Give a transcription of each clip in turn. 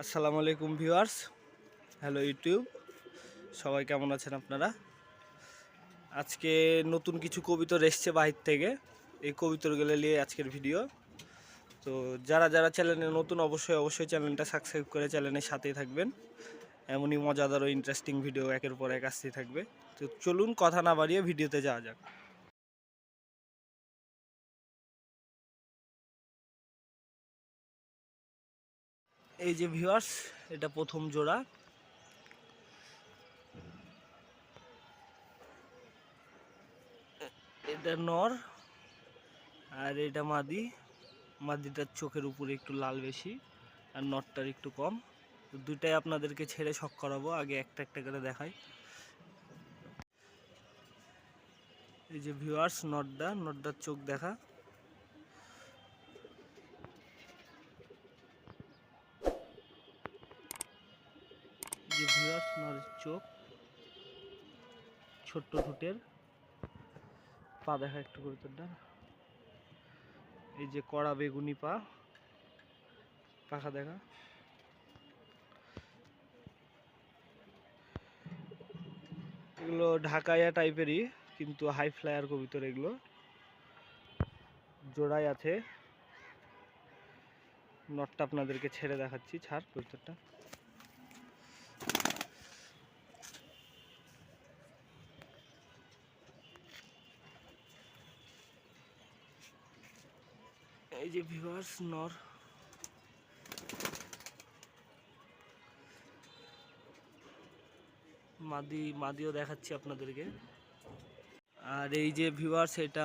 আসসালামু আলাইকুম viewers, hello YouTube, সবাই কেমন আছেন আপনারা? আজকে নতুন কিছু কবিতর এসছে বাহির থেকে, এই কবিতরগুলো নিয়ে আজকের ভিডিও। তো যারা যারা চ্যানেলে নতুন অবশ্যই চ্যানেলটা সাবস্ক্রাইব করে চ্যানেলের সাথেই থাকবেন। এমনই মজাদার ও ইন্টারেস্টিং ভিডিও একের পর এক আসতেই থাকবে। তো চলুন কথা না বাড়িয়ে ভিডিওতে যাওয়া যাক। এই যে ভিউয়ার্স, এটা প্রথম জোড়া। এটা নর আর এটা মাদি। মাদিটার চোখের উপরে একটু লাল বেশি আর নটটার একটু কম। দুইটাই আপনাদেরকে ছেড়ে শখ করাবো, আগে একটা একটা করে দেখাই। এই যে ভিউয়ার্স, নটটার চোখ দেখা। যে ভিউয়ার্স, নরের চোখ, ছোট্ট ঠোঁটের, পা দেখা একটু করে তোরটা। এই যে কড়া বেগুনি পা, পাখা দেখা। এগুলো ঢাকাইয়া টাইপেরই, কিন্তু হাই ফ্লায়ার কবিতর এগুলো। জোড়াই আছে। নটটা আপনাদেরকে ছেড়ে দেখাচ্ছি, ছাড় কবিতরটা। এই যে ভিউয়ার্স, নর। মাদিও দেখাচ্ছি আপনাদেরকে। আর এই যে ভিউয়ার্স, এটা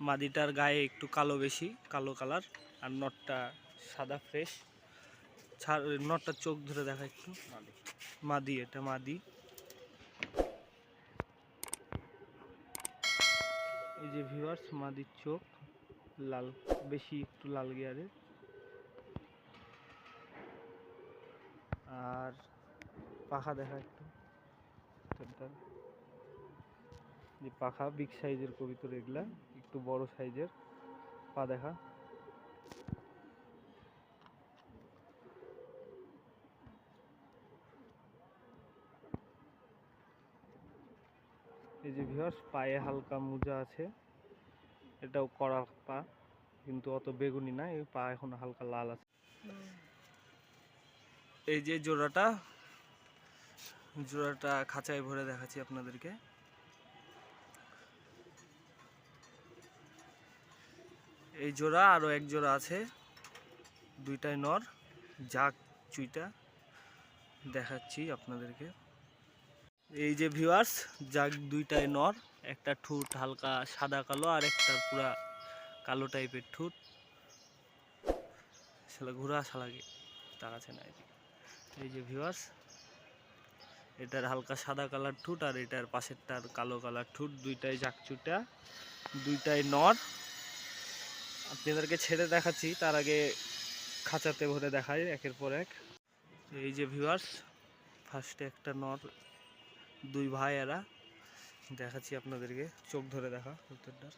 মাদিটার গায়ে একটু কালো বেশি, কালো কালার। আর নটটা সাদা ফ্রেশ। নটটার চোখ ধরে দেখা একটু। মাদি, এটা মাদি। এই যে ভিউয়ার্স, মাদির চোখ লাল বেশি, একটু লাল গিয়ারে। আর পাখা দেখা একটু। যে পাখা বিগ সাইজের কবিতর এগুলা, একটু বড় সাইজের। পা দেখা। এই যে ভিউয়ার্স, পায়ে হালকা মোজা আছে। এটাও কড়া পা, কিন্তু অত বেগুনি না, এই পা এখন হালকা লাল আছে। এই যে জোড়াটা খাঁচায় ভরে দেখাচ্ছি আপনাদেরকে। এই জোড়া আরো এক জোড়া আছে, দুইটাই নর। জাক চুইটা দেখাচ্ছি আপনাদেরকে। এই যে ভিউয়ার্স, জাক দুইটাই নর। একটা ঠোঁট হালকা সাদা কালো, আর একটা পুরা কালো টাইপের ঠোঁট। সেটা ঘোরা শালাকে তার আছে না। এই যে ভিউয়ার্স, এটার হালকা সাদা কালার ঠোঁট আর এটার পাশেরটার কালো কালার ঠোঁট। দুইটাই জাকচুটা, দুইটাই নর। আপনাদেরকে ছেড়ে দেখাচ্ছি, তার আগে খাঁচাতে ভরে দেখাই একের পর এক। এই যে ভিউয়ার্স, ফার্স্টে একটা নর, দুই ভাই এরা। দেখাচ্ছি আপনাদেরকে, চোখ ধরে দেখা উত্তরটার।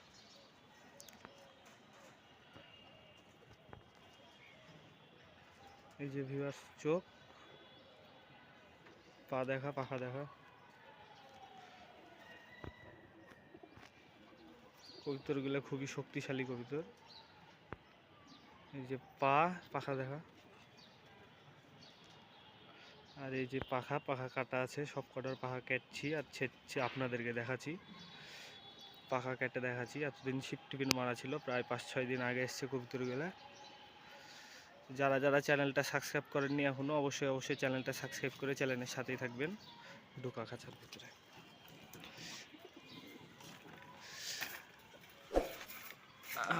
এই যে ভিউয়ার্স, চোখ, পা দেখা, পাখা দেখা। কবিতরগুলো খুবই শক্তিশালী কবিতর। এই যে পাখা দেখা। আর এই যে পাখা কাটা আছে, সব কটার পাখা কেটছি আর ছেড়ছি, আপনাদেরকে দেখাচ্ছি। পাখা কেটে দেখাচ্ছি। এতদিন শিফটিপিন মারা ছিল, প্রায় 5-6 দিন আগে এসছে কবুতরগুলা। যারা যারা চ্যানেলটা সাবস্ক্রাইব করেননি এখনও, অবশ্যই চ্যানেলটা সাবস্ক্রাইব করে চ্যানেলের সাথেই থাকবেন। ঢোকা খাঁচার ভিতরে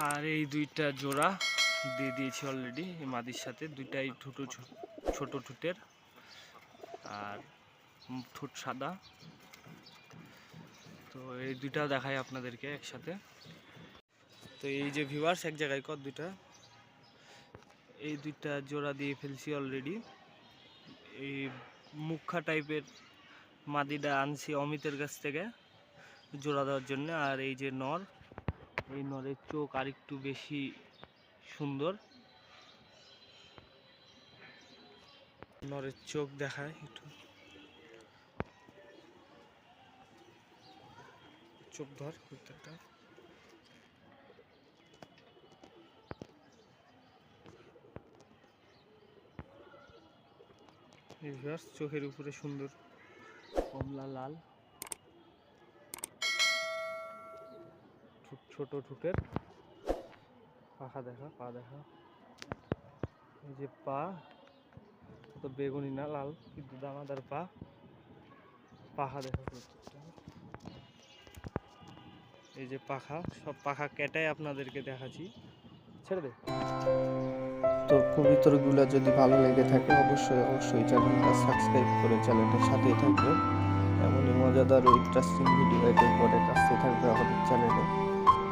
আর এই দুইটা জোড়া দিয়ে দিয়েছি অলরেডি এই মাদির সাথে, দুইটাই ছোট ঠোঁটের আর ঠোঁট সাদা। তো এই দুইটা দেখাই আপনাদেরকে একসাথে। তো এই যে ভিউয়ার্স এক জায়গায় কত দুইটা, এই দুইটা জোড়া দিয়ে ফেলছি অলরেডি। এই মুখা টাইপের মাদিটা আনছি অমিতের কাছ থেকে জোড়া দেওয়ার জন্য। আর এই যে নর, এই নরের চোখ আরেকটু বেশি সুন্দর, নরের চোখ দেখায় একটু, চোখ ধর প্রত্যেকটা। চোখের উপরে সুন্দর কমলা লাল, ছোট ঠোঁটের, পাখা দেখা, পা দেখা, এই যে পা তো বেগুনি না লাল কিন্তু দানাদার পা, পাখা দেখা প্রত্যেকটা। এই যে পাখা, সব পাখা কেটাই আপনাদেরকে দেখাচ্ছি, ছেড়ে দে। তো কবুতরগুলো যদি ভালো লেগে থাকে অবশ্যই চ্যানেলটা সাবস্ক্রাইব করে চ্যানেলটার সাথেই থাকবে। এমনই মজাদার ও ইন্টারেস্টিং ভিডিও এর পরে আসতে থাকবে আমাদের চ্যানেলে।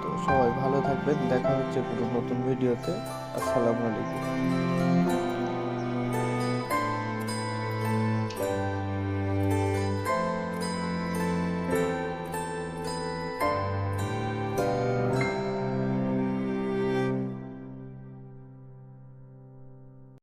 তো সবাই ভালো থাকবেন, দেখা হচ্ছে কোনো নতুন ভিডিওতে। আসসালামু আলাইকুম।